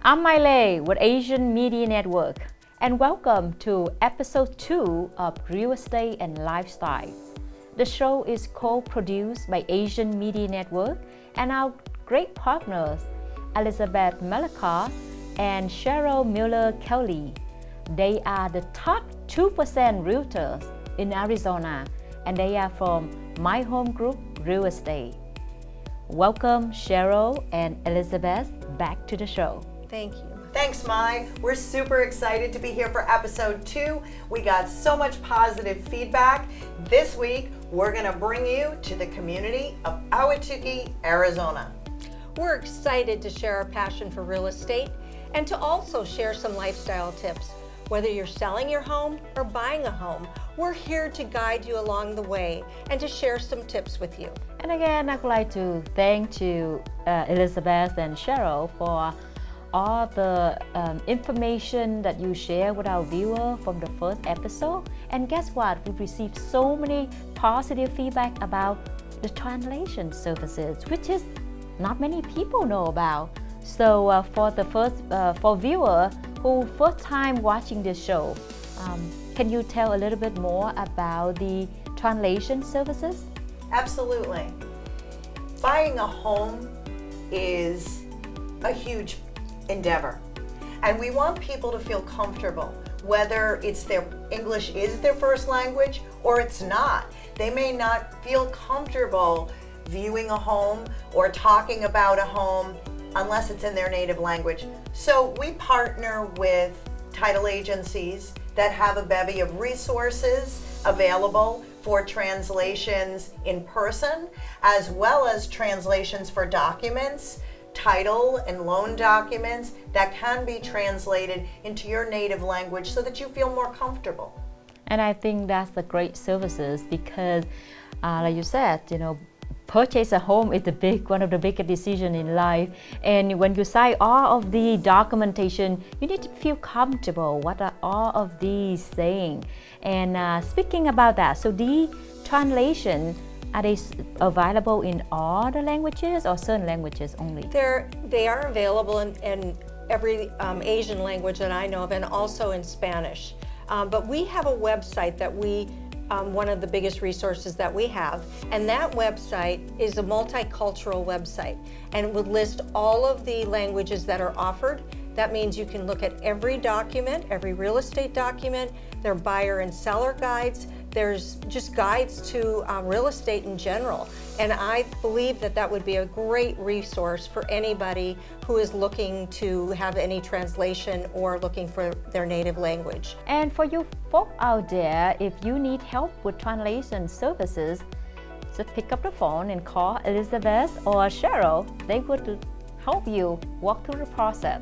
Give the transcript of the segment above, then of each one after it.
I'm Miley with Asian Media Network, and welcome to episode 2 of Real Estate and Lifestyle. The show is co-produced by Asian Media Network and our great partners, Elizabeth Melichar and Cheryl Kelley. They are the top 2% realtors in Arizona, and they are from My Home Group Real Estate. Welcome, Cheryl and Elizabeth, back to the show. Thank you. Thanks, Mai. We're super excited to be here for episode 2. We got so much positive feedback. This week, we're going to bring you to the community of Ahwatukee, Arizona. We're excited to share our passion for real estate and to also share some lifestyle tips. Whether you're selling your home or buying a home, we're here to guide you along the way and to share some tips with you. And again, I'd like to thank you, Elizabeth and Cheryl, for all the information that you share with our viewer from the first episode. And guess what? We've received so many positive feedback about the translation services, which is not many people know about. So for viewer who first time watching this show, can you tell a little bit more about the translation services? Absolutely. Buying a home is a huge endeavor, and we want people to feel comfortable, whether it's their English is their first language or it's not. They may not feel comfortable viewing a home or talking about a home unless it's in their native language. So we partner with title agencies that have a bevy of resources available for translations in person, as well as translations for documents, title and loan documents that can be translated into your native language so that you feel more comfortable. And I think that's the great services because, like you said, purchase a home is one of the biggest decisions in life. And when you sign all of the documentation, you need to feel comfortable. What are all of these saying? And speaking about that, so the translation, are they available in all the languages or certain languages only? They are available in every Asian language that I know of, and also in Spanish. But we have a website that one of the biggest resources that we have, and that website is a multicultural website, and it would list all of the languages that are offered. That means you can look at every document, every real estate document. There are buyer and seller guides. There's just guides to real estate in general. And I believe that would be a great resource for anybody who is looking to have any translation or looking for their native language. And for you folk out there, if you need help with translation services, just pick up the phone and call Elizabeth or Cheryl. They would help you walk through the process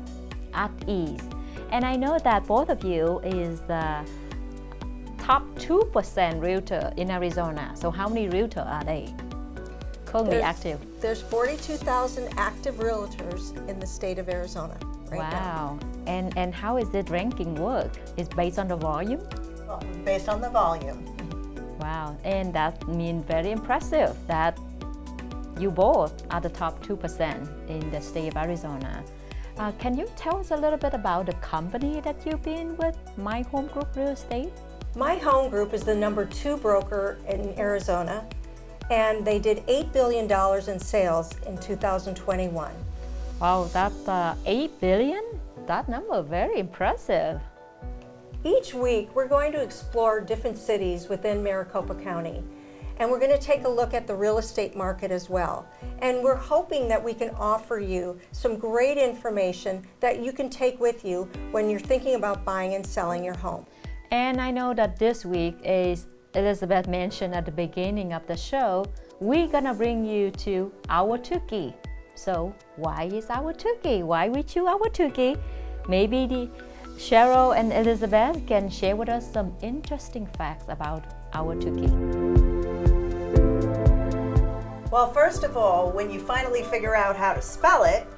at ease. And I know that both of you is the top 2% realtor in Arizona. So how many realtors are they currently active? There's 42,000 active realtors in the state of Arizona right now. Wow. And how is it ranking work? Is based on the volume? Well, based on the volume. Wow. And that means very impressive that you both are the top 2% in the state of Arizona. Can you tell us a little bit about the company that you've been with, My Home Group Real Estate? My Home Group is the number 2 broker in Arizona, and they did $8 billion in sales in 2021. Wow, that's $8 billion? That number, very impressive. Each week, we're going to explore different cities within Maricopa County, and we're going to take a look at the real estate market as well. And we're hoping that we can offer you some great information that you can take with you when you're thinking about buying and selling your home. And I know that this week, as Elizabeth mentioned at the beginning of the show, we're gonna bring you to Ahwatukee. So why is Ahwatukee? Why we choose Ahwatukee? Maybe Cheryl and Elizabeth can share with us some interesting facts about Ahwatukee. Well, first of all, when you finally figure out how to spell it,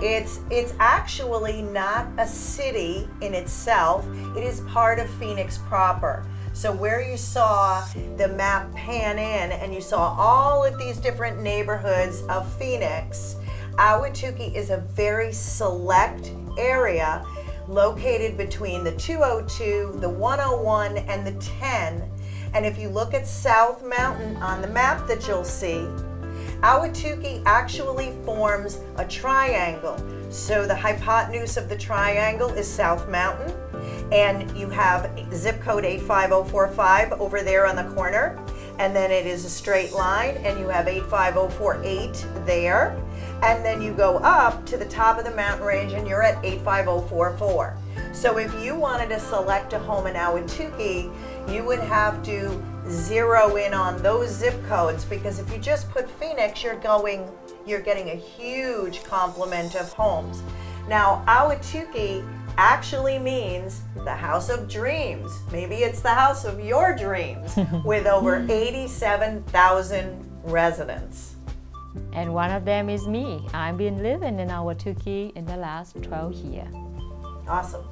it's actually not a city in itself. It is part of Phoenix proper. So where you saw the map pan in and you saw all of these different neighborhoods of Phoenix, Ahwatukee is a very select area located between the 202, the 101, and the 10. And if you look at South Mountain on the map that you'll see, Ahwatukee actually forms a triangle. So the hypotenuse of the triangle is South Mountain, and you have zip code 85045 over there on the corner, and then it is a straight line, and you have 85048 there, and then you go up to the top of the mountain range and you're at 85044. So if you wanted to select a home in Ahwatukee, you would have to zero in on those zip codes, because if you just put Phoenix, you're getting a huge complement of homes. Now, Ahwatukee actually means the house of dreams. Maybe it's the house of your dreams with over 87,000 residents. And one of them is me. I've been living in Ahwatukee in the last 12 years. Awesome.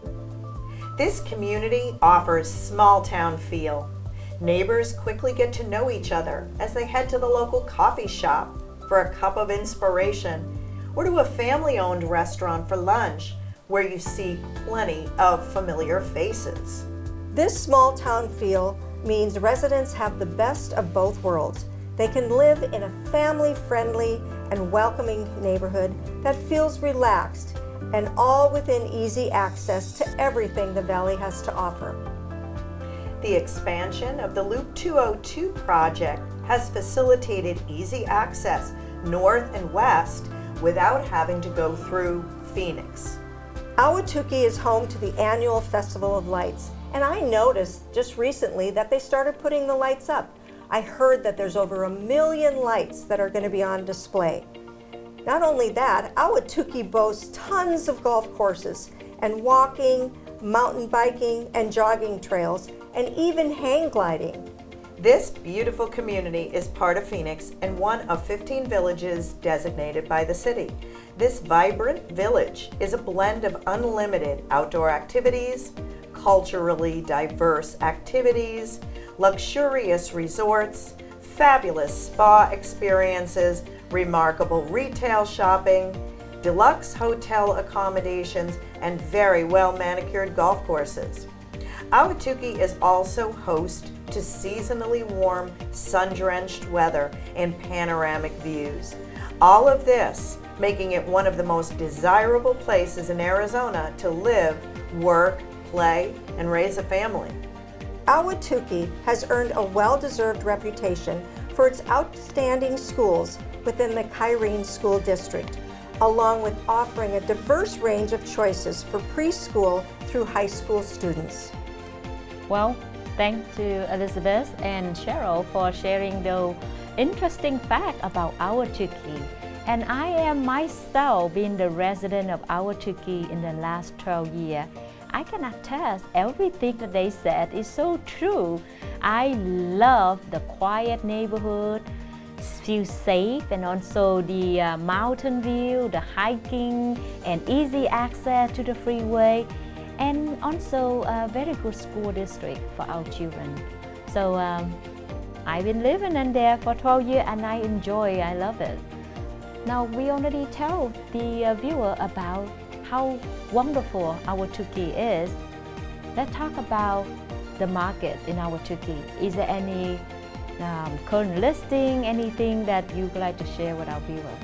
This community offers small town feel. Neighbors quickly get to know each other as they head to the local coffee shop for a cup of inspiration, or to a family-owned restaurant for lunch, where you see plenty of familiar faces. This small town feel means residents have the best of both worlds. They can live in a family-friendly and welcoming neighborhood that feels relaxed, and all within easy access to everything the Valley has to offer. The expansion of the Loop 202 project has facilitated easy access north and west without having to go through Phoenix. Ahwatukee is home to the annual Festival of Lights, and I noticed just recently that they started putting the lights up. I heard that there's over 1 million lights that are going to be on display. Not only that, Ahwatukee boasts tons of golf courses and walking, mountain biking, and jogging trails, and even hang gliding. This beautiful community is part of Phoenix and one of 15 villages designated by the city. This vibrant village is a blend of unlimited outdoor activities, culturally diverse activities, luxurious resorts, fabulous spa experiences, remarkable retail shopping, deluxe hotel accommodations, and very well manicured golf courses. Ahwatukee is also host to seasonally warm, sun-drenched weather and panoramic views. All of this making it one of the most desirable places in Arizona to live, work, play, and raise a family. Ahwatukee has earned a well-deserved reputation for its outstanding schools within the Kyrene School District, along with offering a diverse range of choices for preschool through high school students. Well, thanks to Elizabeth and Cheryl for sharing the interesting fact about Ahwatukee. And I am myself being the resident of Ahwatukee in the last 12 years. I can attest everything that they said is so true. I love the quiet neighborhood, feel safe, and also the mountain view, the hiking, and easy access to the freeway, and also a very good school district for our children. So I've been living in there for 12 years and I love it. Now we already tell the viewer about how wonderful Ahwatukee is. Let's talk about the market in Ahwatukee. Is there any current listing, anything that you'd like to share with our viewer?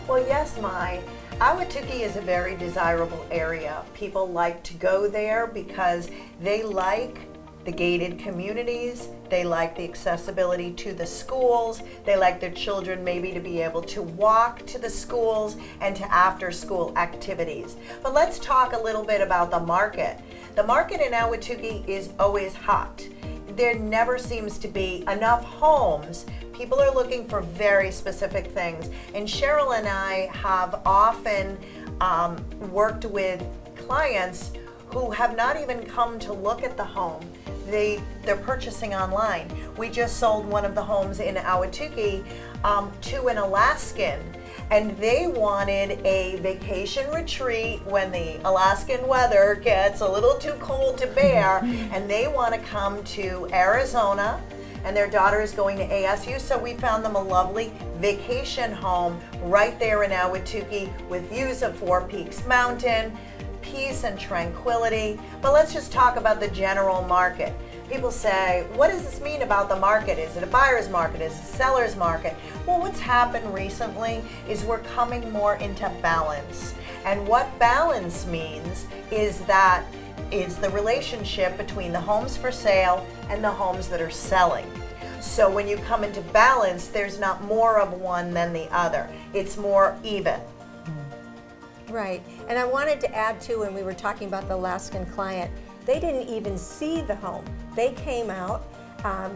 Well, yes, Mai. Ahwatukee is a very desirable area. People like to go there because they like the gated communities, they like the accessibility to the schools, they like their children maybe to be able to walk to the schools and to after-school activities. But let's talk a little bit about the market. The market in Ahwatukee is always hot. There never seems to be enough homes. People are looking for very specific things. And Cheryl and I have often worked with clients who have not even come to look at the home. They're purchasing online. We just sold one of the homes in Ahwatukee to an Alaskan, and they wanted a vacation retreat when the Alaskan weather gets a little too cold to bear, and they want to come to Arizona and their daughter is going to ASU, so we found them a lovely vacation home right there in Ahwatukee with views of Four Peaks Mountain, peace and tranquility. But let's just talk about the general market. People say, what does this mean about the market? Is it a buyer's market? Is it a seller's market? Well, what's happened recently is we're coming more into balance. And what balance means is that is the relationship between the homes for sale and the homes that are selling. So when you come into balance, there's not more of one than the other. It's more even. Right. And I wanted to add too, when we were talking about the Alaskan client, they didn't even see the home. They came out,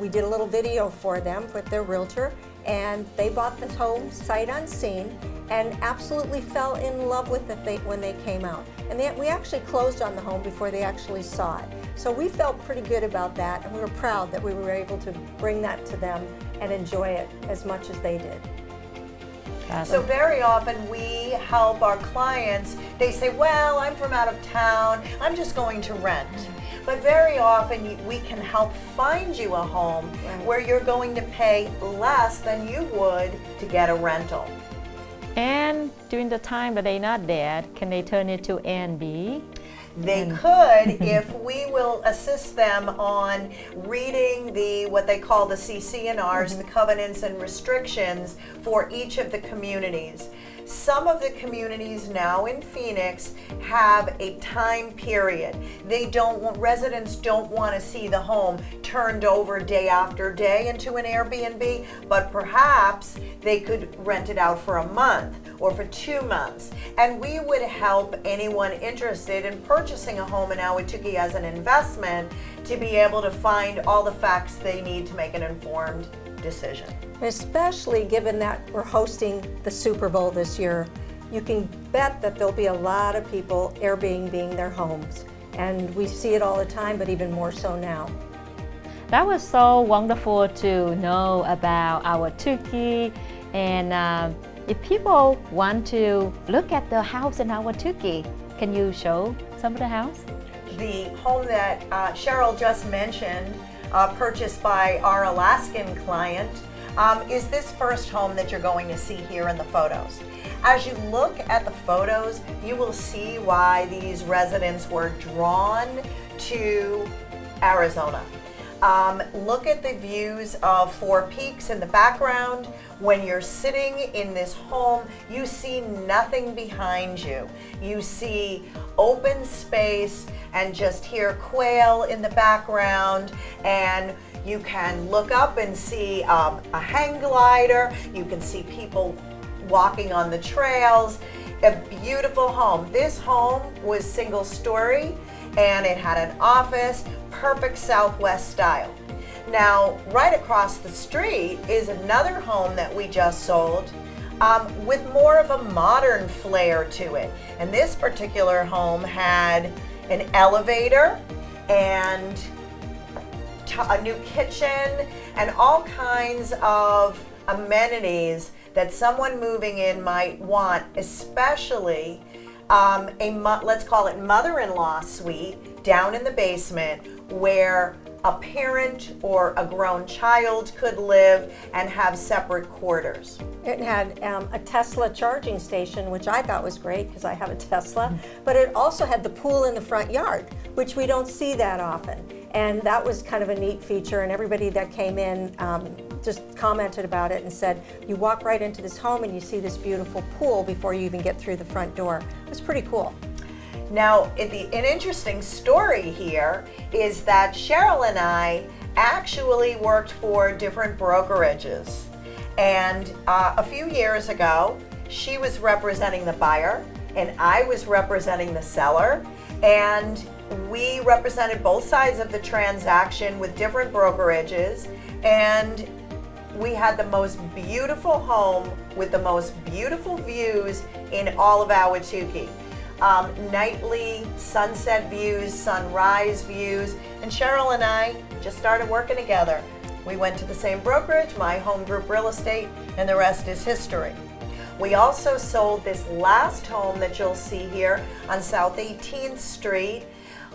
we did a little video for them with their realtor, and they bought the home sight unseen and absolutely fell in love with it when they came out. And we actually closed on the home before they actually saw it. So we felt pretty good about that, and we were proud that we were able to bring that to them and enjoy it as much as they did. So very often we help our clients, they say, well, I'm from out of town, I'm just going to rent. But very often we can help find you a home where you're going to pay less than you would to get a rental. And during the time that they're not there, can they turn it to A and B? They could if we will assist them on reading what they call the CC&Rs, the covenants and restrictions for each of the communities. Some of the communities now in Phoenix have a time period. Residents don't want to see the home turned over day after day into an Airbnb, but perhaps they could rent it out for a month or for 2 months. And we would help anyone interested in purchasing a home in Ahwatukee as an investment to be able to find all the facts they need to make an informed decision. Especially given that we're hosting the Super Bowl this year, you can bet that there'll be a lot of people Airbnb-ing their homes. And we see it all the time, but even more so now. That was so wonderful to know about Ahwatukee. And if people want to look at the house in Ahwatukee, can you show some of the house? The home that Cheryl just mentioned, purchased by our Alaskan client, is this first home that you're going to see here in the photos. As you look at the photos, you will see why these residents were drawn to Arizona. Look at the views of Four Peaks in the background. When you're sitting in this home, you see nothing behind you. You see open space and just hear quail in the background, and you can look up and see a hang glider. You can see people walking on the trails. A beautiful home. This home was single story and it had an office, perfect Southwest style. Now, right across the street is another home that we just sold with more of a modern flair to it. And this particular home had an elevator and a new kitchen and all kinds of amenities that someone moving in might want, especially let's call it mother-in-law suite down in the basement where a parent or a grown child could live and have separate quarters. It had a Tesla charging station, which I thought was great because I have a Tesla, but it also had the pool in the front yard, which we don't see that often. And that was kind of a neat feature, and everybody that came in just commented about it and said, you walk right into this home and you see this beautiful pool before you even get through the front door. It was pretty cool. Now, an interesting story here is that Cheryl and I actually worked for different brokerages. And a few years ago, she was representing the buyer and I was representing the seller. And we represented both sides of the transaction with different brokerages. And we had the most beautiful home with the most beautiful views in all of Ahwatukee. Nightly sunset views, sunrise views, and Cheryl and I just started working together. We went to the same brokerage, My Home Group Real Estate, and the rest is history. We also sold this last home that you'll see here on South 18th Street.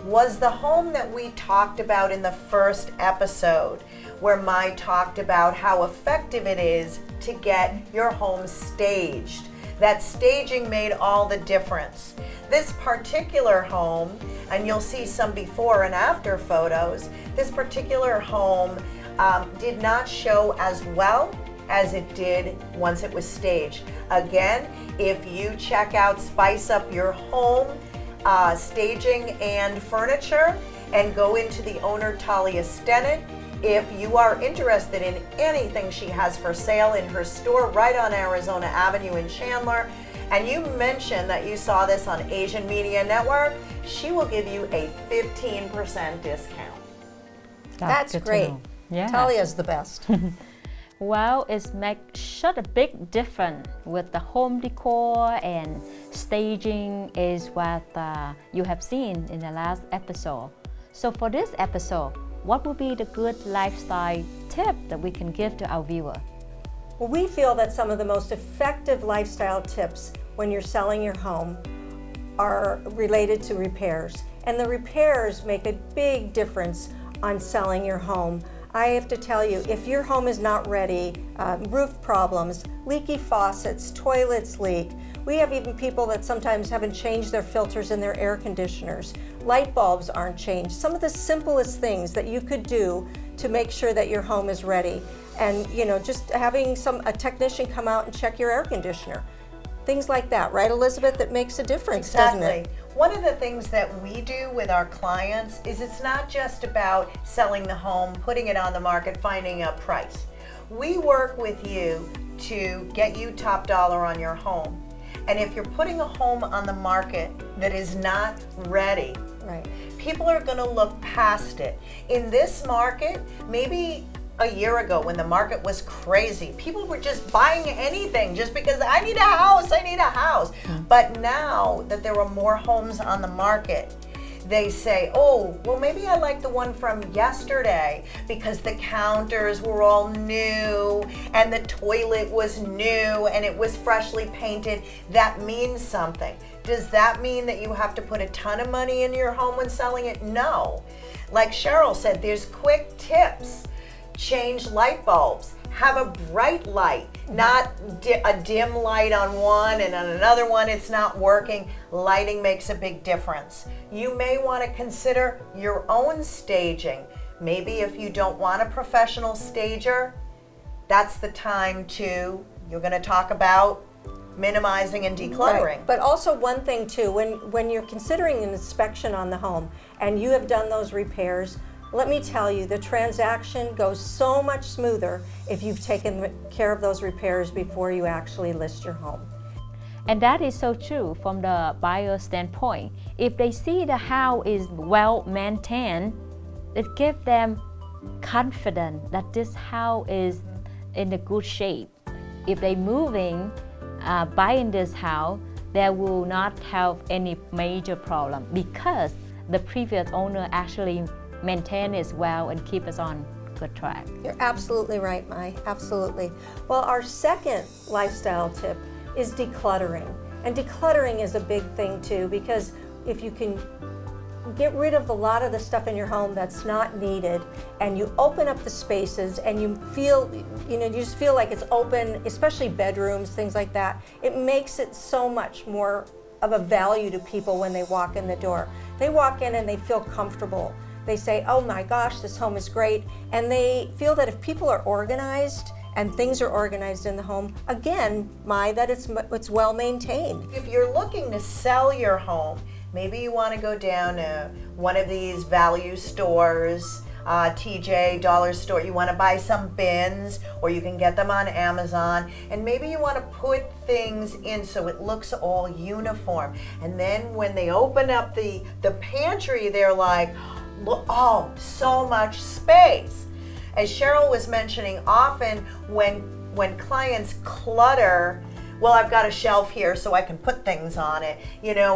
was the home that we talked about in the first episode, where Mai talked about how effective it is to get your home staged. That staging made all the difference. This particular home, and you'll see some before and after photos, this particular home did not show as well as it did once it was staged. Again, if you check out Spice Up Your Home staging and furniture and go into the owner Talia Stennett, if you are interested in anything she has for sale in her store right on Arizona Avenue in Chandler, and you mention that you saw this on Asian Media Network, she will give you a 15% discount. That's great. Yeah. Talia's the best. Well, it makes such a big difference with the home decor and staging is what you have seen in the last episode. So for this episode, what would be the good lifestyle tip that we can give to our viewer? Well, we feel that some of the most effective lifestyle tips when you're selling your home are related to repairs. And the repairs make a big difference on selling your home. I have to tell you, if your home is not ready, roof problems, leaky faucets, toilets leak, we have even people that sometimes haven't changed their filters in their air conditioners. Light bulbs aren't changed. Some of the simplest things that you could do to make sure that your home is ready. And just having a technician come out and check your air conditioner. Things like that, right, Elizabeth? That makes a difference, doesn't it? One of the things that we do with our clients is it's not just about selling the home, putting it on the market, finding a price. We work with you to get you top dollar on your home. And if you're putting a home on the market that is not ready, right, people are going to look past it. In this market, maybe a year ago when the market was crazy, people were just buying anything just because I need a house. But now that there are more homes on the market, they say, oh, well, maybe I like the one from yesterday because the counters were all new and the toilet was new and it was freshly painted. That means something. Does that mean that you have to put a ton of money in your home when selling it? No. Like Cheryl said, there's quick tips. Change light bulbs. Have a bright light, not a dim light on one and on another one it's not working. Lighting makes a big difference. You may want to consider your own staging. Maybe if you don't want a professional stager, that's the time you're going to talk about minimizing and decluttering. Right. But also one thing too, when you're considering an inspection on the home and you have done those repairs, let me tell you, the transaction goes so much smoother if you've taken care of those repairs before you actually list your home. And that is so true from the buyer standpoint. If they see the house is well maintained, it gives them confidence that this house is in a good shape. If they moving, buying this house, they will not have any major problem because the previous owner actually maintain it well and keep us on good track. You're absolutely right, Mai, absolutely. Well, our second lifestyle tip is decluttering. And decluttering is a big thing too, because if you can get rid of a lot of the stuff in your home that's not needed and you open up the spaces and you feel, you just feel like it's open, especially bedrooms, things like that, it makes it so much more of a value to people when they walk in the door. They walk in and they feel comfortable. They say, oh my gosh, this home is great. And they feel that if people are organized and things are organized in the home, again, Mai, that it's well maintained. If you're looking to sell your home, maybe you want to go down to one of these value stores, TJ, dollar store, you want to buy some bins, or you can get them on Amazon, and maybe you want to put things in so it looks all uniform. And then when they open up the pantry, they're like, oh, so much space. As Cheryl was mentioning, often when clients clutter, well, I've got a shelf here so I can put things on it.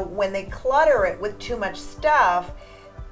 When they clutter it with too much stuff,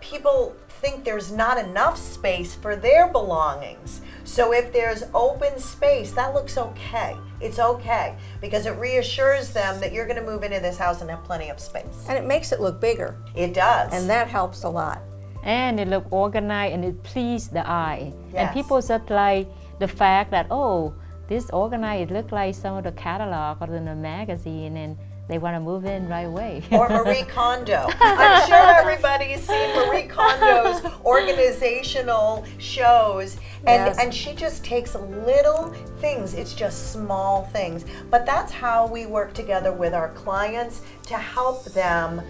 people think there's not enough space for their belongings. So if there's open space, that looks okay. It's okay because it reassures them that you're going to move into this house and have plenty of space. And it makes it look bigger. It does. And that helps a lot. And it look organized and it please the eye. And Yes. people just like the fact that, oh, this organized, it look like some of the catalog or in the magazine, and they want to move in right away. Or Marie Kondo. I'm sure everybody's seen Marie Kondo's organizational shows. Yes. And she just takes little things. It's just small things. But that's how we work together with our clients to help them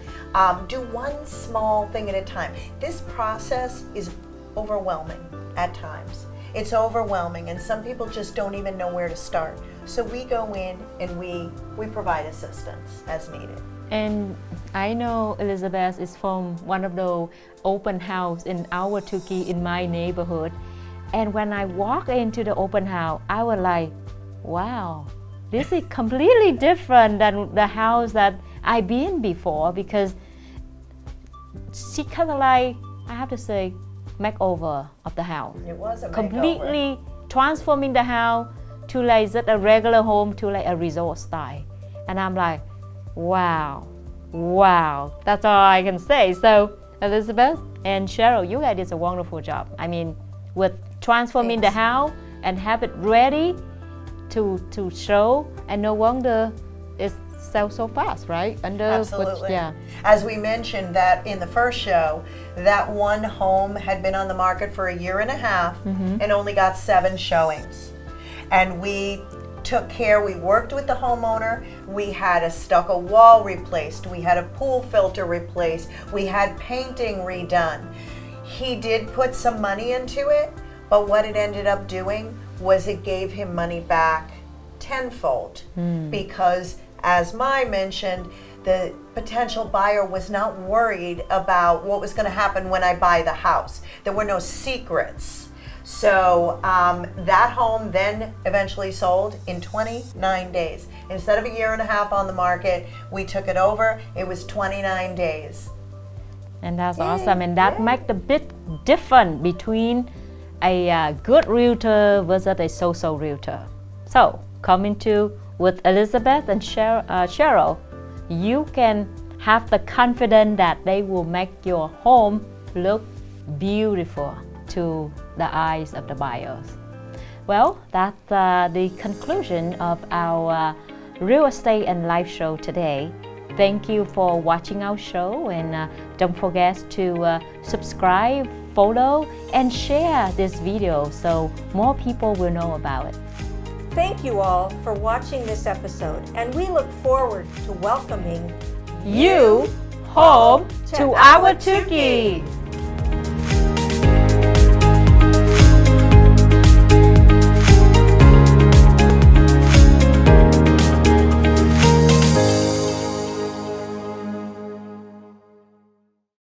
do one small thing at a time. This process is overwhelming at times. It's overwhelming, and some people just don't even know where to start. So we go in and we provide assistance as needed. And I know Elizabeth is from one of the open house in Ahwatukee in my neighborhood. And when I walk into the open house, I was like, wow, this is completely different than the house that I've been before, because she kind of like, I have to say, makeover of the house. It was a makeover. Completely transforming the house to like just a regular home to like a resort style. And I'm like, wow, that's all I can say. So Elizabeth and Cheryl, you guys did a wonderful job. I mean, with transforming the house and have it ready to show, and no wonder it sells so fast, right? Absolutely. Yeah. As we mentioned that in the first show, that one home had been on the market for 1.5 years and only got 7 showings. And we took care, we worked with the homeowner, we had a stucco wall replaced, we had a pool filter replaced, we had painting redone. He did put some money into it, but what it ended up doing was it gave him money back tenfold because, as Mai mentioned, the potential buyer was not worried about what was going to happen when I buy the house. There were no secrets. So that home then eventually sold in 29 days. Instead of 1.5 years on the market, we took it over. It was 29 days. And that's awesome. And that makes the big difference between a good realtor versus a so-so realtor. So coming to with Elizabeth and Cheryl, you can have the confidence that they will make your home look beautiful to the eyes of the buyers. Well, that's the conclusion of our real estate and life show today. Thank you for watching our show, and don't forget to subscribe, follow, and share this video so more people will know about it. Thank you all for watching this episode, and we look forward to welcoming You home to Ahwatukee.